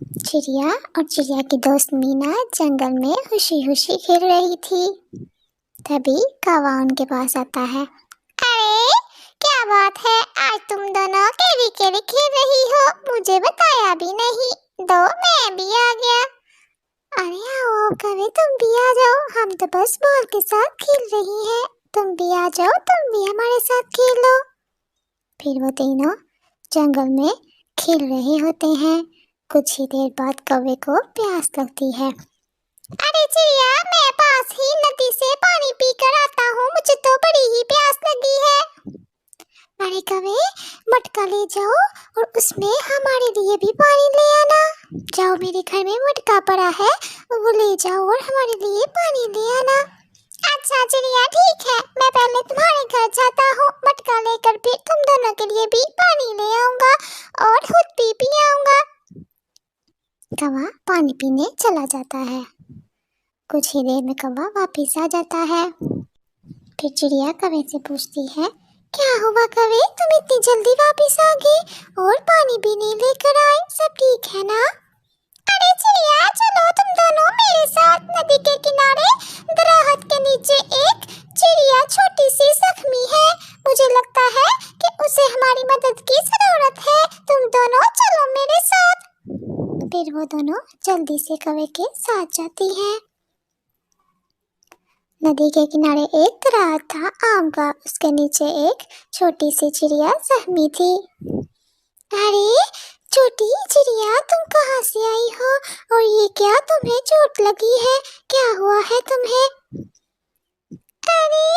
चिड़िया और चिड़िया की दोस्त मीना जंगल में खुशी खुशी खेल रही थी। तभी कौवा उनके पास आता है। अरे क्या बात है, आज तुम दोनों केवी केवी खेल रही हो, मुझे बताया भी नहीं। दो मैं भी आ गया। अरे आओ कभी तुम भी आ जाओ, हम तो बस बॉल के साथ खेल रही हैं। तुम भी आ जाओ, तुम भी हमारे साथ खेलो। फिर वो तीनों जंगल में खेल रहे होते हैं। कुछ ही देर बाद कौवे को प्यास लगती है। अरे चिड़िया, मैं पास ही नदी से पानी पी कर आता हूँ, मुझे तो बड़ी ही प्यास लगी है। अरे कौवे, मटका ले जाओ और उसमें हमारे लिए भी पानी ले आना। जाओ, मेरे घर में मटका पड़ा है, वो ले जाओ और हमारे लिए पानी ले आना। अच्छा चिड़िया ठीक है, मैं पहले तुम्हारे घर जाता हूँ, मटका लेकर फिर तुम दोनों के लिए भी पानी ले आऊंगा और खुद पी आऊंगा। कौवा पानी पीने चला जाता है। कुछ ही देर में कौवा वापस आ जाता है। फिर चिड़िया कौवे से पूछती है, क्या हुआ कौवे, तुम इतनी जल्दी वापस आ गए और पानी भी नहीं लेकर आए, सब ठीक है ना? अरे चिड़िया चलो तुम दोनों मेरे साथ, नदी के किनारे दरख्त के नीचे एक चिड़िया छोटी सी जख्मी है, मुझे लगता है कि उसे हमारी मदद की जरूरत है, तुम दोनों चलो मेरे साथ। फिर वो दोनों जल्दी से कौवे के साथ जाती हैं। नदी के किनारे एक दरख्त था आम का, उसके नीचे एक छोटी सी चिड़िया जख्मी थी। अरे छोटी चिड़िया, तुम कहाँ से आई हो और ये क्या तुम्हें चोट लगी है, क्या हुआ है तुम्हें? अरे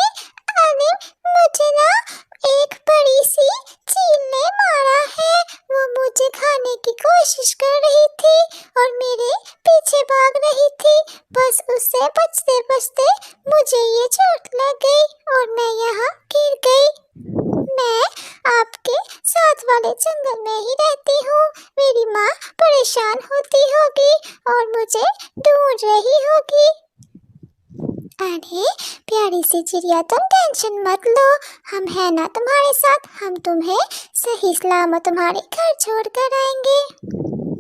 अरे मुझे ना एक बड़ी सी चील ने मारा है, वो मुझे खाने की कोशिश कर रही थी और मेरे पीछे भाग रही थी, बस उससे बचते बचते मुझे ये चोट लग गई और मैं यहाँ गिर गई। मैं आपके साथ वाले जंगल में ही रहती हूँ, मेरी माँ परेशान होती होगी और मुझे ढूंढ रही होगी। अरे प्यारी सी चिड़िया, तुम टेंशन मत लो, हम हैं ना तुम्हारे साथ, हम तुम्हें सही सलामत तुम्हारे घर छोड़ कर आएंगे।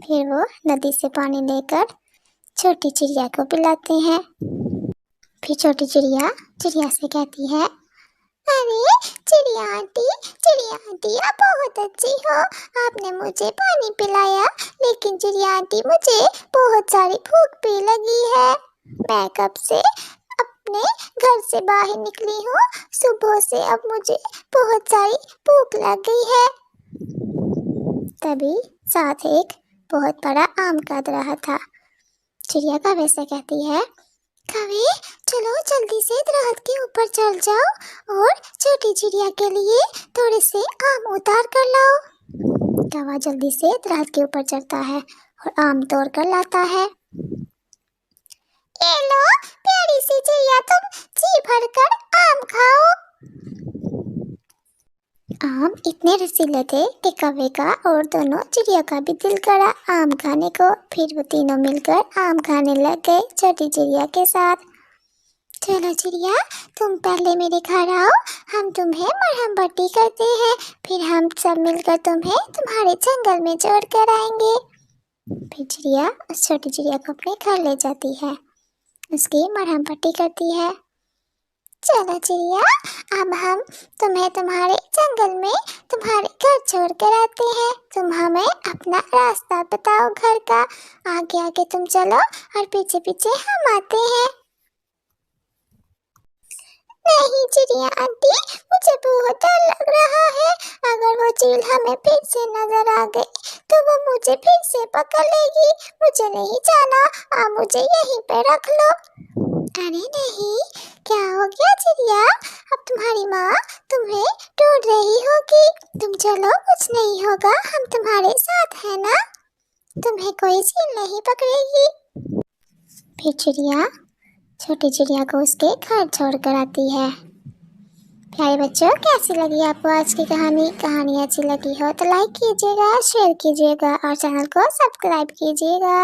फिर वो नदी से पानी लेकर छोटी चिड़िया को पिलाते हैं। फिर छोटी चिड़िया चिड़िया से कहती है, अरे चिड़िया आंटी आप बहुत अच्छी हो, आपने मुझे पानी पिलाया, लेकिन चिड़िया आंटी मुझे बहुत सारी भूख भी लगी है, मैं कब से अपने घर से बाहर निकली हूँ, सुबह से अब मुझे बहुत सारी भूख लग गई है। तभी साथ एक बहुत बड़ा आम का दरख्त था। चिड़िया कौवे से कहती है, कौवे चलो जल्दी से दरख्त के ऊपर चढ़ जाओ और छोटी चिड़िया के लिए थोड़े से आम उतार कर लाओ। कौवा जल्दी से दरख्त के ऊपर चढ़ता है और आम तोड़ कर लाता है। ये लो प्यारी सी चिड़िया, तुम जी भरकर आम खाओ। आम इतने रसीले थे कि कौवे का और दोनों चिड़िया का भी दिल करा आम खाने को। फिर वो तीनों मिलकर आम खाने लग गए छोटी चिड़िया के साथ। चलो चिड़िया, तुम पहले मेरे घर आओ, हम तुम्हें मरहम पट्टी करते हैं, फिर हम सब मिलकर तुम्हें तुम्हारे जंगल में छोड़ कर आएंगे। फिर चिड़िया उस छोटी चिड़िया को अपने घर ले जाती है, उसकी मरहम पट्टी करती है। चलो चिड़िया, अब हम तुम्हें तुम्हारे जंगल में तुम्हारे घर छोड़ कर आते हैं, तुम हमें अपना रास्ता बताओ घर का, आगे आगे तुम चलो और पीछे पीछे हम आते हैं। नहीं चिड़िया आंटी, मुझे बहुत डर लग रहा है, अगर वो चील हमें फिर से नजर आ गई तो वो मुझे फिर से पकड़ लेगी, मुझे नहीं जाना, आप मुझे यहीं पे रख लो। अरे नहीं, क्या हो गया चिड़िया, अब तुम्हारी माँ तुम्हें ढूंढ रही होगी, तुम चलो कुछ नहीं होगा, हम तुम्हारे साथ हैं ना, तुम्हें कोई चील नहीं पकड़ेगी। फिर चिड़िया छोटी चिड़िया को उसके घर छोड़ कर आती है। प्यारे बच्चों, कैसी लगी आपको आज की कहानी अच्छी लगी हो तो लाइक कीजिएगा, शेयर कीजिएगा और चैनल को सब्सक्राइब कीजिएगा।